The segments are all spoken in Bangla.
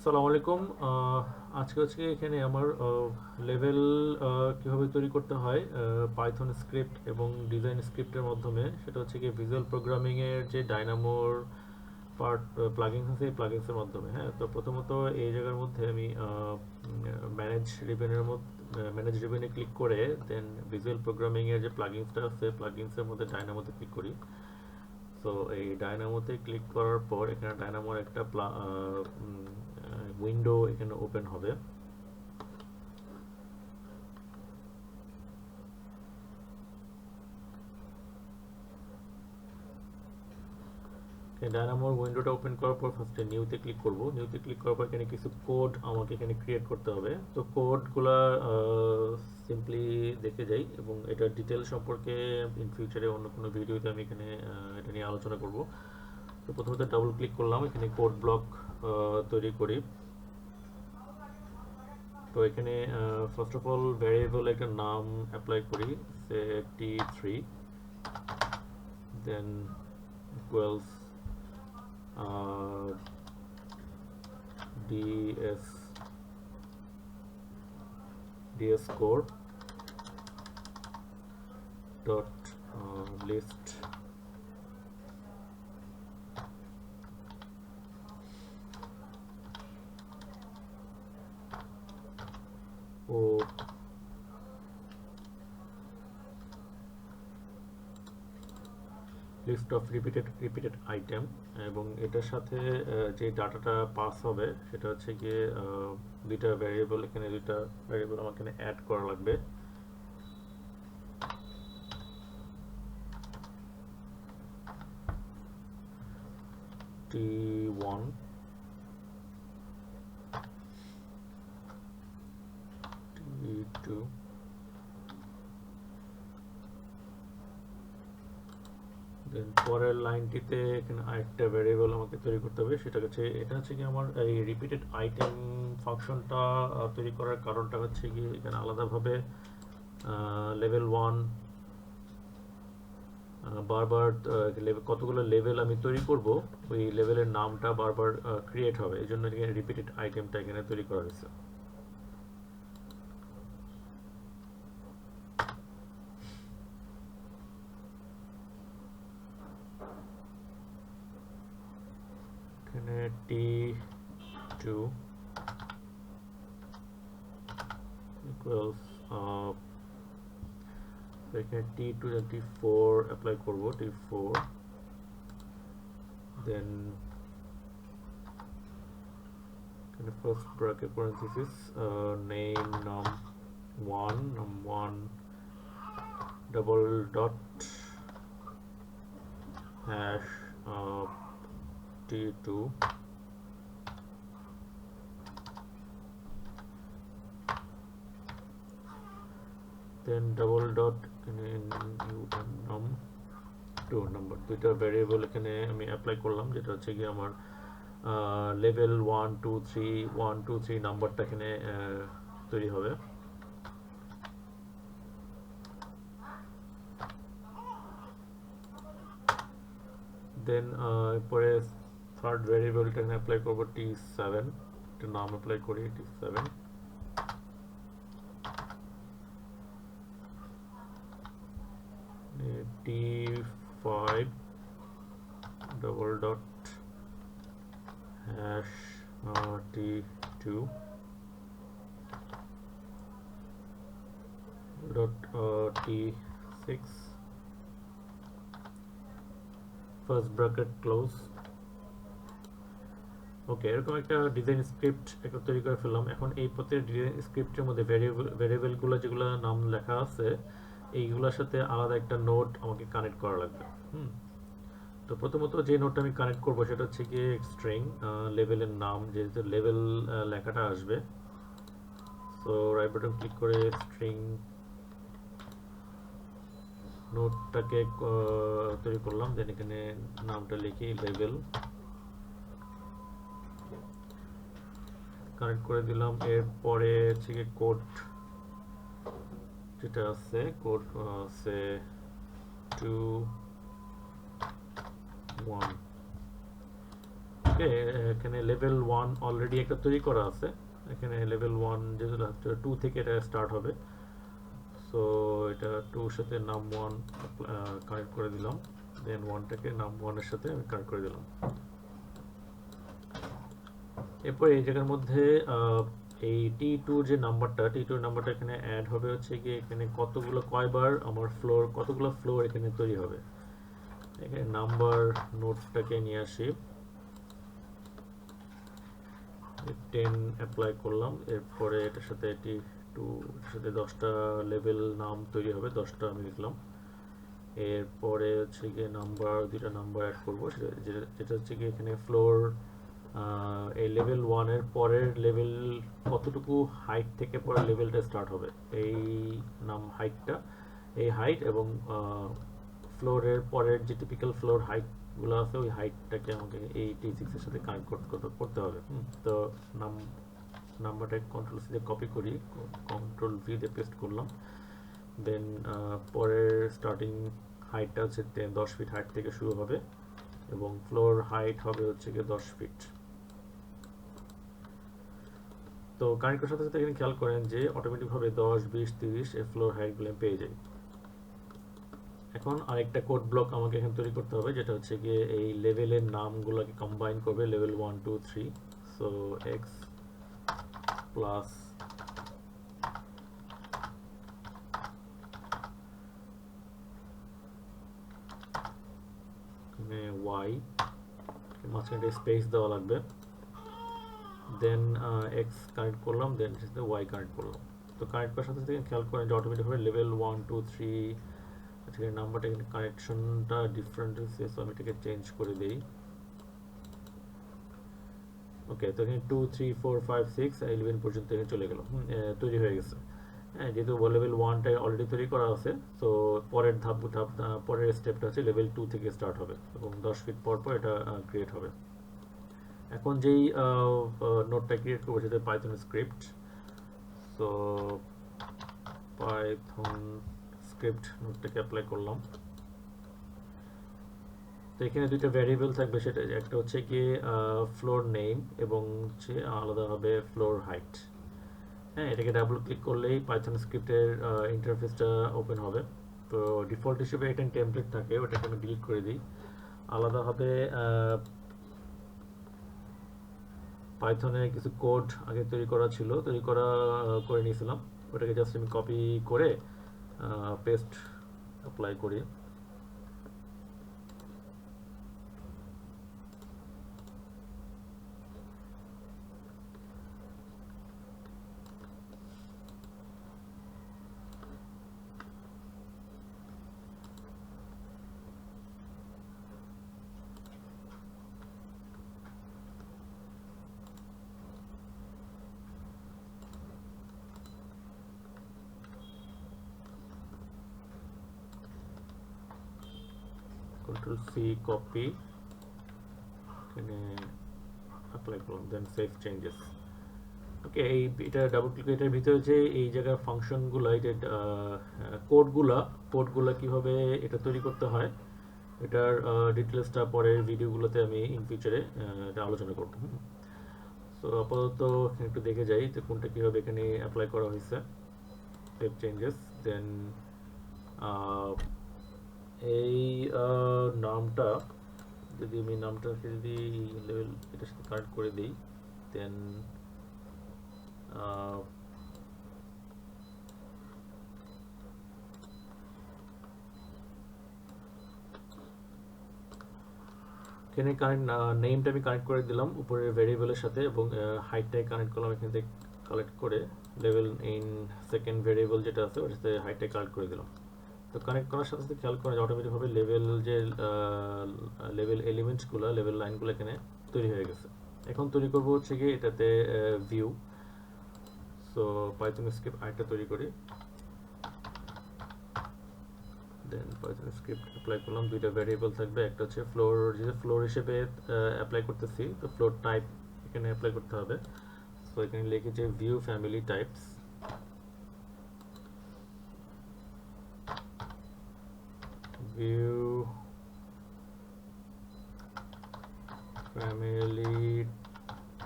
আসসালামু আলাইকুম। আজকে এখানে আমার লেভেল কিভাবে তৈরি করতে হয় পাইথন স্ক্রিপ্ট এবং ডিজাইন স্ক্রিপ্টের মাধ্যমে, সেটা হচ্ছে কি ভিজুয়াল প্রোগ্রামিং এর যে ডাইনামোর পার্ট প্লাগইনস আছে এই প্লাগইনসের মাধ্যমে। হ্যাঁ, তো প্রথমত এই জায়গার মধ্যে আমি ম্যানেজ রিবেনে ক্লিক করে দেন ভিজুয়াল প্রোগ্রামিং এর যে প্লাগইনসটা আছে প্লাগইনসের মধ্যে ডাইনামোতে ক্লিক করি। তো এই ডায়নামোতে ক্লিক করার পর এখানে ডায়নামোর একটা উইন্ডো এখানে ওপেন হবে। ডায়নামোর উইন্ডোটা ওপেন করার পর ফার্স্টে নিউতে ক্লিক করব। নিউতে ক্লিক করার পর এখানে কিছু কোড আমাকে এখানে ক্রিয়েট করতে হবে। তো কোডগুলা সিম্পলি দেখে যাই এবং এটার ডিটেল সম্পর্কে ইন ফিউচারে অন্য কোনো ভিডিওতে আমি এখানে এটা নিয়ে আলোচনা করব। তো প্রথমত ডাবল ক্লিক করলাম, এখানে কোড ব্লক তৈরি করি। তো এখানে ফার্স্ট অফ অল ভ্যারিয়েবল একটা নাম অ্যাপ্লাই করি, সে t3, then equals ds core dot list ও লিস্ট অফ রিপিটেড আইটেম, এবং এটার সাথে যে ডাটাটা পাস হবে সেটা হচ্ছে গিয়ে দুইটা ভ্যারিয়েবল, এখানে দুইটা ভ্যারিয়েবল আমাকে এখানে অ্যাড করা লাগবে। t1 t2 দেন পরের লাইনটিতে এখানে আরেকটা ভ্যারিয়েবল আমাকে তৈরি করতে হবে, এটা হচ্ছে কি আমার এই রিপিটেড আইটেম ফাংশনটা তৈরি করার কারণটা হচ্ছে কি এখানে আলাদাভাবে লেভেল 1 বারবার কতগুলো লেভেল আমি তৈরি করব ওই লেভেলের নামটা বারবার ক্রিয়েট হবে, এই জন্য এখানে রিপিটেড আইটেমটা এখানে তৈরি করা হয়েছে। এখানে t2 equals এখানে t2 t4 অ্যাপ্লাই করব, t4 দেন এখানে first bracket parenthesis name num1 double dot hash t2 দেন ডাবল ডট এখানে num2 নাম্বার, দুইটা ভ্যারিয়েবল এখানে আমি অ্যাপ্লাই করলাম, যেটা হচ্ছে কি আমার লেভেল 1 2 3 নাম্বারটা এখানে তৈরি হবে। দেন এরপরে থার্ড ভ্যারিয়েবলটা এখানে অ্যাপ্লাই করবো t7, একটা নাম অ্যাপ্লাই করি t7, t5 double dot hash t2 dot t6 first bracket close. Okay, এরকম একটা ডিজাইন স্ক্রিপ্ট একটা তৈরি করে ফেললাম। এখন এই প্রত্যেক ডিজাইন স্ক্রিপ্টের মধ্যে ভ্যারিয়েবলগুলো যেগুলো নাম লেখা আছে এইগুলোর সাথে আলাদা একটা নোট আমাকে কানেক্ট করা লাগবে। তো প্রথমত যে নোটটা আমি কানেক্ট করবো সেটা হচ্ছে গিয়ে স্ট্রিং লেভেলের নাম, যেহেতু লেভেল লেখাটা আসবে। সো রাইট বাটন ক্লিক করে স্ট্রিং নোটটাকে তৈরি করলাম, দেন এখানে নামটা লিখি লেভেল, কানেক্ট করে দিলাম। এরপরে হচ্ছে কি কোড যেটা আছে, কোড আছে 2 1 ওকে, এখানে লেভেল 1 অলরেডি একটা তৈরি করা আছে। এখানে লেভেল 1 যেগুলো 2 থেকে এটা স্টার্ট হবে, সো এটা 2 এর সাথে নাম 1 কানেক্ট করে দিলাম, দেন 1টাকে নাম 1 এর সাথে আমি কানেক্ট করে দিলাম। এরপর এই জায়গার মধ্যে এই T2 যে নাম্বারটা, T2 নাম্বারটা এখানে অ্যাড হবে হচ্ছে কি এখানে কয়বার আমার কতগুলো ফ্লোর এখানে তৈরি হবে। এখানে নাম্বার নোটটাকে নিয়ে আসি, 10 অ্যাপ্লাই করলাম, এরপরে এটার সাথে T2 এর সাথে 10টা লেভেল নাম তৈরি হবে, 10টা আমি লিখলাম। এরপরে হচ্ছে গিয়ে দুইটা নাম্বার অ্যাড করবো, যেটা হচ্ছে কি এখানে ফ্লোর এই লেভেল 1 এর পরের লেভেল কতটুকু হাইট থেকে পরের লেভেলটা স্টার্ট হবে, এই হাইটটা, এই হাইট এবং ফ্লোরের পরের যে টিপিক্যাল ফ্লোর হাইট গুলো আছে ওই হাইটটাকে আমাকে এই T6 এর সাথে কানেক্ট করতে হবে। তো নাম্বারটা কন্ট্রোল সি দিয়ে কপি করি, কন্ট্রোল ভি দিয়ে পেস্ট করলাম, দেন পরের স্টার্টিং হাইটটা হচ্ছে 10 ফিট হাইট থেকে শুরু হবে এবং ফ্লোর হাইট হবে হচ্ছে গিয়ে 10 ফিট। তো কানেক্ট করার সাথে সাথে এখানে খেয়াল করেন যে অটোমেটিকভাবে 10, 20, 30 এই ফ্লোর হাইটগুলো পেয়ে যাই। এখন আরেকটা কোড ব্লক আমাকে এখানে তৈরি করতে হবে, যেটা হচ্ছে গিয়ে এই লেভেলের নামগুলোকে কম্বাইন করবে, level 1, 2, 3। So X plus Y, মাঝখানে স্পেস দেওয়া লাগবে, দেন এক্স কানেক্ট করলাম, দেন সাথে ওয়াই কানেক্ট করলাম। তো কানেক্ট করার সাথে সাথে খেয়াল করেন যে অটোমেটিকভাবে লেভেল 1, 2, 3 আজকে নাম্বারটা এখানে কানেকশনটা ডিফারেন্ট হয়েছে, সো আমি এটাকে চেঞ্জ করে দিই। ওকে, তো এখানে 2, 3, 4, 5, 6, 11 পর্যন্ত এখানে চলে গেল, তৈরি হয়ে গেছে। হ্যাঁ, যেহেতু লেভেল 1টা অলরেডি তৈরি করা আছে, তো পরের স্টেপটা হচ্ছে লেভেল 2 থেকে স্টার্ট হবে এবং 10 ফিট পর পর এটা ক্রিয়েট হবে। এখন যেই নোটটা ক্রিয়েট করবো সেটা Python script, so Python script নোটটাকে অ্যাপ্লাই করলাম। তো এখানে দুইটা ভ্যারিয়েবল থাকবে, সেটা একটা হচ্ছে কি ফ্লোর নেম এবং হচ্ছে আলাদা হবে ফ্লোর হাইট। হ্যাঁ, এটাকে ডাবল ক্লিক করলেই পাইথন স্ক্রিপ্টের ইন্টারফেসটা ওপেন হবে। তো ডিফল্ট হিসেবে একটা টেমপ্লেট থাকে, ওটাকে আমি ডিলিট করে দিই। আলাদাভাবে পাইথনে কিছু কোড আগে তৈরি করে নিয়েছিলাম, ওটাকে জাস্ট আমি কপি করে পেস্ট অ্যাপ্লাই করি। কন্ট্রোল সি কপি, এখানে অ্যাপ্লাই করলাম, দেন সেভ চেঞ্জেস। ওকে, এটা ডাবল ক্লিক, এটার ভিতরে যে এই জায়গার ফাংশনগুলো, এটা কোডগুলা কিভাবে এটা তৈরি করতে হয়, এটার ডিটেলসটা পরের ভিডিওগুলোতে আমি ইন ফিউচারে এটা আলোচনা করব। সো আপাতত একটু দেখে যাই যে কোনটা কীভাবে এখানে অ্যাপ্লাই করা হয়েছে। সেভ চেঞ্জেস, দেন এই নামটা যদি আমি নামটাকে যদি লেভেল এটার সাথে কানেক্ট করে দিই, দেন এখানে নেমটা আমি কানেক্ট করে দিলাম উপরের ভেরিয়েবলের সাথে এবং হাইটটাই কানেক্ট করলাম এখান থেকে কালেক্ট করে, লেভেল ইন সেকেন্ড ভেরিয়েবল যেটা আছে ওটার সাথে হাইটটাই কানেক্ট করে দিলাম। তো কানেক্ট করার সাথে সাথে খেয়াল করেন যে অটোমেটিকভাবে লেভেল এলিমেন্টসগুলো, লেভেল লাইনগুলো এখানে তৈরি হয়ে গেছে। এখন তৈরি করবো হচ্ছে গিয়ে এটাতে ভিউ। সো পাইথন স্ক্রিপ্ট আরেকটা তৈরি করি, দেন পাইথন স্ক্রিপ্ট অ্যাপ্লাই করলাম। দুইটা ভ্যারিয়েবল থাকবে, একটা হচ্ছে ফ্লোর, যেহেতু ফ্লোর হিসেবে অ্যাপ্লাই করতেছি তো ফ্লোর টাইপ এখানে অ্যাপ্লাই করতে হবে। সো এখানে লিখেছে view family types, view family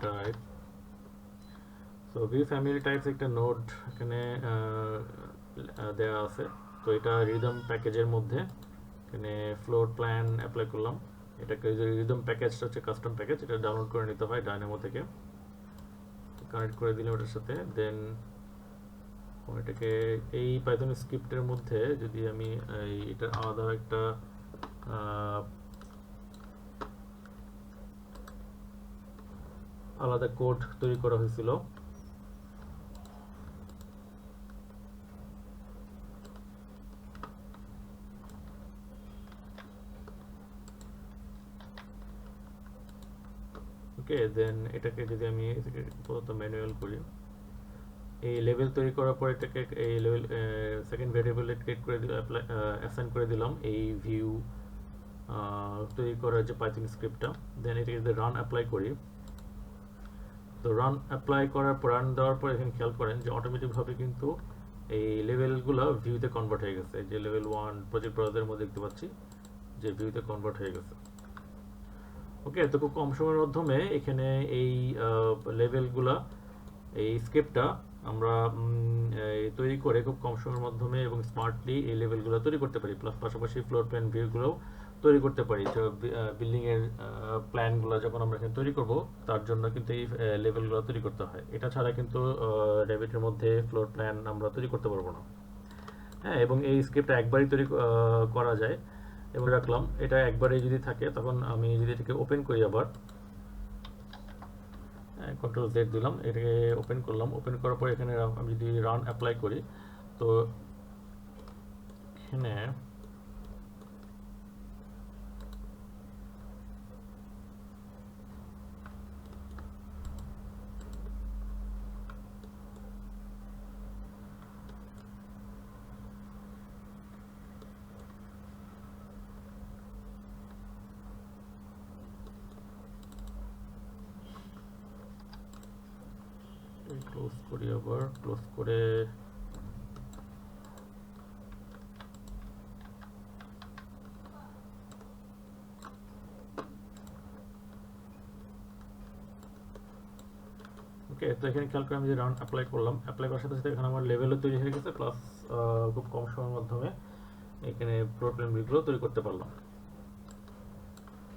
type. So view family types একটা নোড এখানে দেওয়া আছে। তো এটা রিদম প্যাকেজের মধ্যে এখানে ফ্লোর প্ল্যান অ্যাপ্লাই করলাম। এটাকে রিদম প্যাকেজটা হচ্ছে কাস্টম প্যাকেজ, এটা ডাউনলোড করে নিতে হয় ডায়নামো থেকে। কানেক্ট করে দিলাম ওটার সাথে। দেন এটাকে এই পাইথন স্ক্রিপ্টের মধ্যে যদি আমি এটা আলাদা একটা আলাদা কোড তৈরি করা হয়েছিল। ওকে, দেন এটাকে যদি আমি প্রথমত ম্যানুয়াল করি, এই লেভেল তৈরি করার পর এটাকে এই লেভেল সেকেন্ড ভেরিয়েবল ক্রিয়েট করে অ্যাসাইন করে দিলাম এই ভিউ তৈরি করার যে পাইথন স্ক্রিপ্টটা। দেন এটাকে যদি রান অ্যাপ্লাই করি, তো রান অ্যাপ্লাই করার পর রান দেওয়ার পর এখানে খেয়াল করেন যে অটোমেটিকভাবে কিন্তু এই লেভেলগুলো ভিউতে কনভার্ট হয়ে গেছে। যে লেভেল 1 প্রজেক্ট ব্রাউজারের মধ্যে দেখতে পাচ্ছি যে ভিউতে কনভার্ট হয়ে গেছে। ওকে, তো খুব কম সময়ের মাধ্যমে এখানে এই লেভেলগুলা এই স্ক্রিপ্টটা আমরা তৈরি করে খুব কম সময়ের মাধ্যমে এবং স্মার্টলি এই লেভেলগুলো তৈরি করতে পারি। প্লাস পাশাপাশি ফ্লোর প্ল্যান ভিউগুলোও তৈরি করতে পারি। বিল্ডিংয়ের প্ল্যানগুলো যখন আমরা এখানে তৈরি করব তার জন্য কিন্তু এই লেভেলগুলো তৈরি করতে হয়। এটা ছাড়া কিন্তু রেভিটের মধ্যে ফ্লোর প্ল্যান আমরা তৈরি করতে পারবো না। হ্যাঁ, এবং এই স্ক্রিপ্টটা একবারই তৈরি করা যায় এবং রাখলাম। এটা একবারেই যদি থাকে তখন আমি যদি এটাকে ওপেন করি, আবার কন্ট্রোল জেড দিলাম, এটাকে ওপেন করলাম। ওপেন করার পর এখানে আমি যদি রান অ্যাপ্লাই করি, তো এখানে ক্লোজ করি, আবার ক্লোজ করে ওকে। তো এখানে খেয়াল করে আমি যে রান অ্যাপ্লাই করলাম, অ্যাপ্লাই করার সাথে সাথে এখানে আমার লেভেলও তৈরি হয়ে গেছে, প্লাস খুব কম সময়ের মাধ্যমে এখানে প্রবলেম রিগুলো তৈরি করতে পারলাম।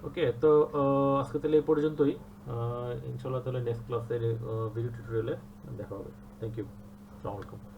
ওকে, তো আজকে তাহলে এই পর্যন্তই। ইনশাআল্লাহ তাহলে নেক্সট ক্লাসের ভিডিও টিউটোরিয়ালে দেখা হবে। Thank you. আসসালামু আলাইকুম।